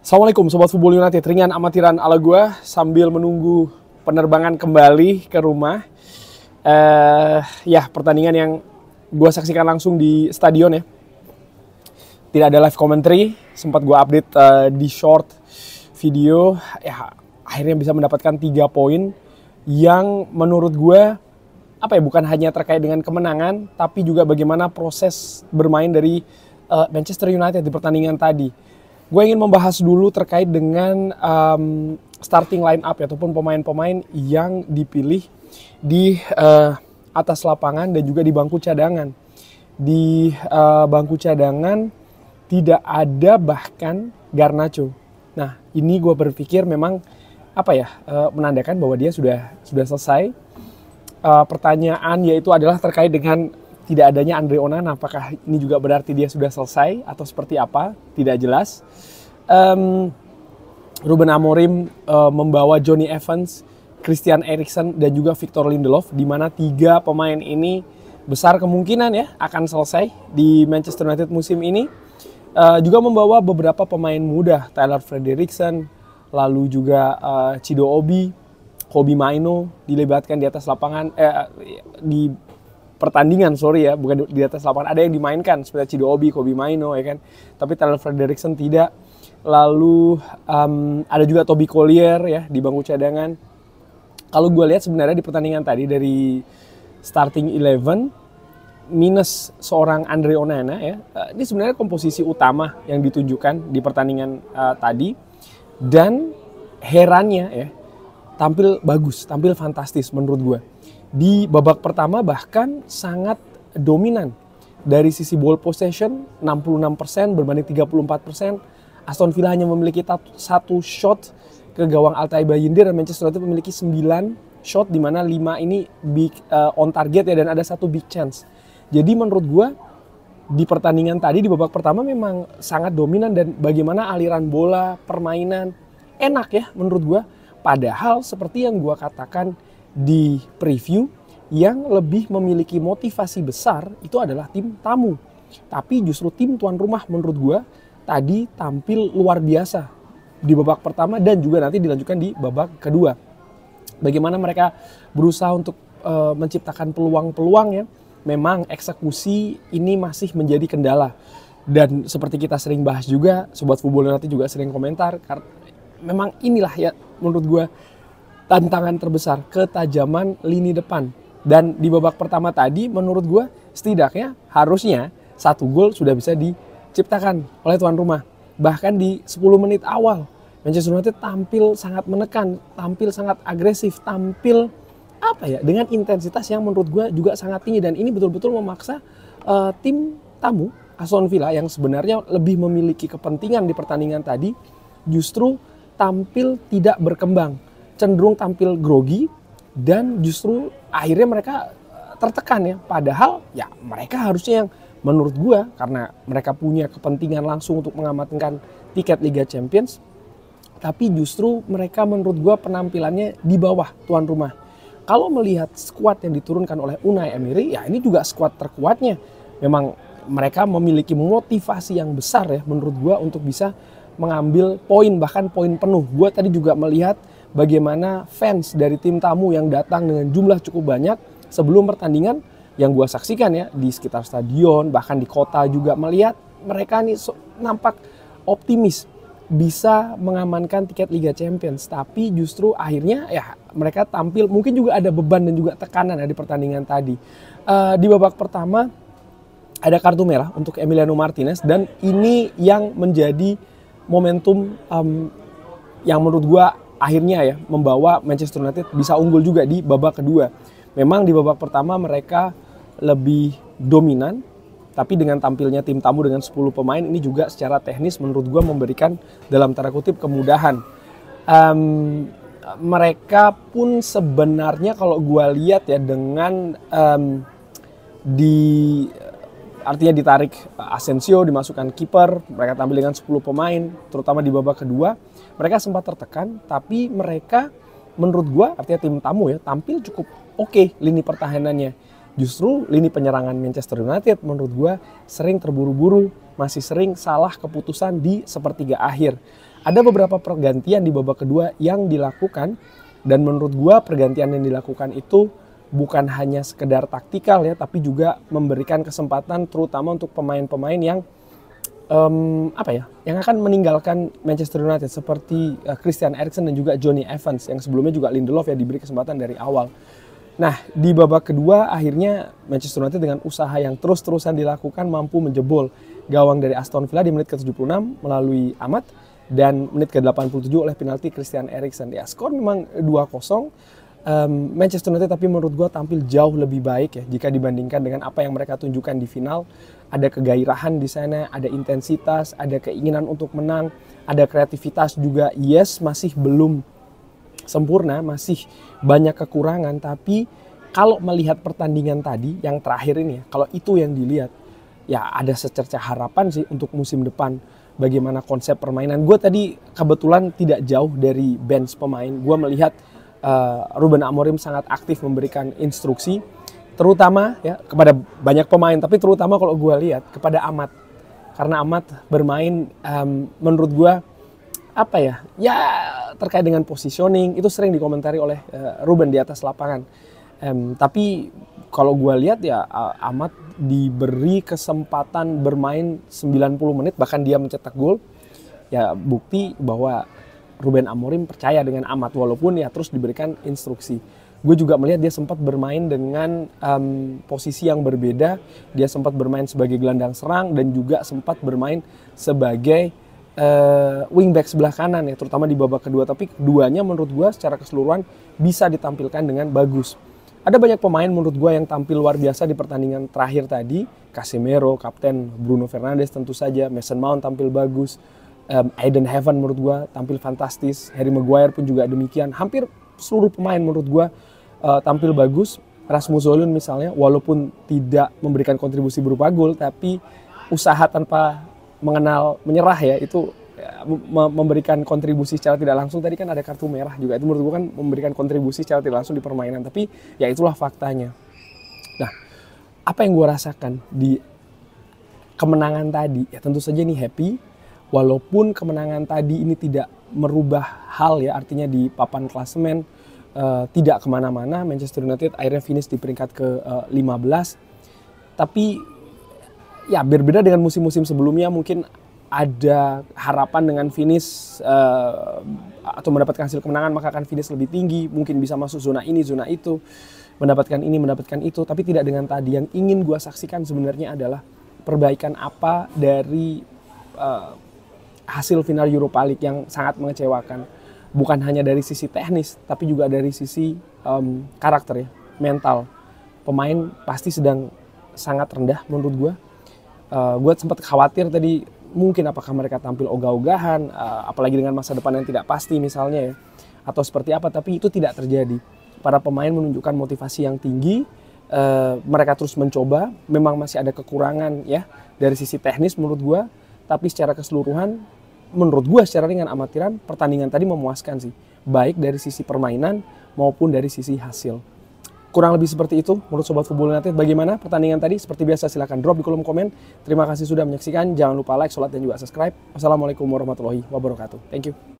Assalamualaikum Sobat Football United, ringan amatiran ala gue sambil menunggu penerbangan kembali ke rumah. Pertandingan yang gue saksikan langsung di stadion ya. Tidak ada live commentary, sempat gue update di short video. Akhirnya bisa mendapatkan 3 poin yang menurut gue bukan hanya terkait dengan kemenangan, tapi juga bagaimana proses bermain dari Manchester United di pertandingan tadi. Gue ingin membahas dulu terkait dengan starting line up ataupun pemain-pemain yang dipilih di atas lapangan dan juga di bangku cadangan. Di bangku cadangan tidak ada bahkan Garnacho. Nah, ini gue berpikir memang menandakan bahwa dia sudah selesai. Pertanyaan yaitu adalah terkait dengan tidak adanya Andre Onana, apakah ini juga berarti dia sudah selesai atau seperti apa? Tidak jelas. Ruben Amorim membawa Johnny Evans, Christian Eriksen dan juga Victor Lindelof, di mana 3 pemain ini besar kemungkinan ya akan selesai di Manchester United musim ini. Juga membawa beberapa pemain muda, Tyler Frederiksen, lalu juga Chido Obi, Kobbie Mainoo dilibatkan di atas lapangan di pertandingan, bukan di atas lapangan. Ada yang dimainkan seperti Chido Obi, Kobbie Mainoo ya kan. Tapi Tyler Frederiksen tidak. Lalu ada juga Toby Collier ya di bangku cadangan. Kalau gue lihat sebenarnya di pertandingan tadi dari starting 11 minus seorang Andre Onana ya. Ini sebenarnya komposisi utama yang ditunjukkan di pertandingan tadi. Dan herannya ya, tampil bagus, tampil fantastis menurut gue. Di babak pertama bahkan sangat dominan. Dari sisi ball possession 66% berbanding 34%. Aston Villa hanya memiliki 1 shot ke gawang Altay Bayindir dan Manchester United memiliki 9 shot, di mana 5 ini big, on target ya, dan ada 1 big chance. Jadi menurut gue di pertandingan tadi di babak pertama memang sangat dominan dan bagaimana aliran bola, permainan enak ya menurut gue. Padahal seperti yang gue katakan di preview, yang lebih memiliki motivasi besar itu adalah tim tamu. Tapi justru tim tuan rumah menurut gue tadi tampil luar biasa di babak pertama dan juga nanti dilanjutkan di babak kedua. Bagaimana mereka berusaha untuk menciptakan peluang-peluang ya. Memang eksekusi ini masih menjadi kendala. Dan seperti kita sering bahas juga, Sobat Football nanti juga sering komentar, karena memang inilah ya menurut gue tantangan terbesar, ketajaman lini depan. Dan di babak pertama tadi menurut gue setidaknya harusnya 1 gol sudah bisa diciptakan oleh tuan rumah. Bahkan di 10 menit awal Manchester United tampil sangat menekan, tampil sangat agresif, tampil dengan intensitas yang menurut gue juga sangat tinggi. Dan ini betul-betul memaksa tim tamu Aston Villa yang sebenarnya lebih memiliki kepentingan di pertandingan tadi justru tampil tidak berkembang, cenderung tampil grogi, dan justru akhirnya mereka tertekan ya. Padahal ya mereka harusnya yang menurut gue, karena mereka punya kepentingan langsung untuk mengamankan tiket Liga Champions, tapi justru mereka menurut gue penampilannya di bawah tuan rumah. Kalau melihat skuad yang diturunkan oleh Unai Emery, ya ini juga skuad terkuatnya. Memang mereka memiliki motivasi yang besar ya menurut gue untuk bisa mengambil poin, bahkan poin penuh. Gue tadi juga melihat bagaimana fans dari tim tamu yang datang dengan jumlah cukup banyak sebelum pertandingan yang gue saksikan ya di sekitar stadion, bahkan di kota juga melihat mereka nih nampak optimis bisa mengamankan tiket Liga Champions. Tapi justru akhirnya ya mereka tampil, mungkin juga ada beban dan juga tekanan ya di pertandingan tadi. Di babak pertama ada kartu merah untuk Emiliano Martinez, dan ini yang menjadi momentum yang menurut gue akhirnya ya membawa Manchester United bisa unggul juga di babak kedua. Memang di babak pertama mereka lebih dominan, tapi dengan tampilnya tim tamu dengan 10 pemain ini juga secara teknis menurut gue memberikan dalam tanda kutip kemudahan. Mereka pun sebenarnya kalau gue lihat ya dengan artinya ditarik Asensio, dimasukkan kiper, mereka tampil dengan 10 pemain, terutama di babak kedua. Mereka sempat tertekan, tapi mereka menurut gue, artinya tim tamu ya, tampil cukup oke lini pertahanannya. Justru lini penyerangan Manchester United menurut gue sering terburu-buru, masih sering salah keputusan di sepertiga akhir. ada beberapa pergantian di babak kedua yang dilakukan, dan menurut gua pergantian yang dilakukan itu bukan hanya sekedar taktikal ya, tapi juga memberikan kesempatan terutama untuk pemain-pemain yang yang akan meninggalkan Manchester United seperti Christian Eriksen dan juga Johnny Evans, yang sebelumnya juga Lindelof ya diberi kesempatan dari awal. Nah, di babak kedua akhirnya Manchester United dengan usaha yang terus-terusan dilakukan mampu menjebol gawang dari Aston Villa di menit ke-76 melalui Ahmad, dan menit ke-87 oleh penalti Christian Eriksen. Ya, skor memang 2-0. Manchester United tapi menurut gue tampil jauh lebih baik ya jika dibandingkan dengan apa yang mereka tunjukkan di final. Ada kegairahan di sana, ada intensitas, ada keinginan untuk menang, ada kreativitas juga. Yes, masih belum sempurna, masih banyak kekurangan, tapi kalau melihat pertandingan tadi yang terakhir ini ya, kalau itu yang dilihat, ya ada secerca harapan sih untuk musim depan. Bagaimana konsep permainan. Gue tadi kebetulan tidak jauh dari bench pemain. Gue melihat Ruben Amorim sangat aktif memberikan instruksi, terutama ya kepada banyak pemain, tapi terutama kalau gue lihat kepada Ahmad. Karena Ahmad bermain menurut gue ya terkait dengan positioning itu sering dikomentari oleh Ruben di atas lapangan. Tapi kalau gue lihat ya Ahmad diberi kesempatan bermain 90 menit, bahkan dia mencetak gol. Ya bukti bahwa Ruben Amorim percaya dengan Ahmad walaupun ya terus diberikan instruksi. Gue juga melihat dia sempat bermain dengan posisi yang berbeda. Dia sempat bermain sebagai gelandang serang dan juga sempat bermain sebagai wingback sebelah kanan ya, terutama di babak kedua. Tapi keduanya menurut gue secara keseluruhan bisa ditampilkan dengan bagus. Ada banyak pemain menurut gue yang tampil luar biasa di pertandingan terakhir tadi. Casemiro, kapten Bruno Fernandes tentu saja, Mason Mount tampil bagus. Eden Hazard menurut gue tampil fantastis, Harry Maguire pun juga demikian. Hampir seluruh pemain menurut gue tampil bagus. Rasmus Højlund misalnya, walaupun tidak memberikan kontribusi berupa gol, tapi usaha tanpa mengenal menyerah ya, itu memberikan kontribusi secara tidak langsung. Tadi kan ada kartu merah juga, itu menurut gue kan memberikan kontribusi secara tidak langsung di permainan, tapi ya itulah faktanya. Nah, apa yang gue rasakan di kemenangan tadi, ya tentu saja ini happy. Walaupun kemenangan tadi ini tidak merubah hal ya, artinya di papan klasemen tidak kemana-mana. Manchester United akhirnya finish di peringkat ke-15. Tapi ya berbeda dengan musim-musim sebelumnya, mungkin ada harapan dengan finish atau mendapatkan hasil kemenangan maka akan finish lebih tinggi. Mungkin bisa masuk zona ini, zona itu, mendapatkan ini, mendapatkan itu. Tapi tidak dengan tadi. Yang ingin gue saksikan sebenarnya adalah perbaikan apa dari hasil final Europa League yang sangat mengecewakan. Bukan hanya dari sisi teknis, tapi juga dari sisi karakter ya, mental. Pemain pasti sedang sangat rendah menurut gue. Gue sempat khawatir tadi, mungkin apakah mereka tampil ogah-ogahan, apalagi dengan masa depan yang tidak pasti misalnya ya, atau seperti apa, tapi itu tidak terjadi. Para pemain menunjukkan motivasi yang tinggi, mereka terus mencoba, memang masih ada kekurangan ya, dari sisi teknis menurut gue, tapi secara keseluruhan, menurut gue secara ringan amatiran, pertandingan tadi memuaskan sih. Baik dari sisi permainan maupun dari sisi hasil. Kurang lebih seperti itu menurut Sobat Football United. Bagaimana pertandingan tadi? Seperti biasa silahkan drop di kolom komen. Terima kasih sudah menyaksikan. Jangan lupa like, share, dan juga subscribe. Wassalamualaikum warahmatullahi wabarakatuh. Thank you.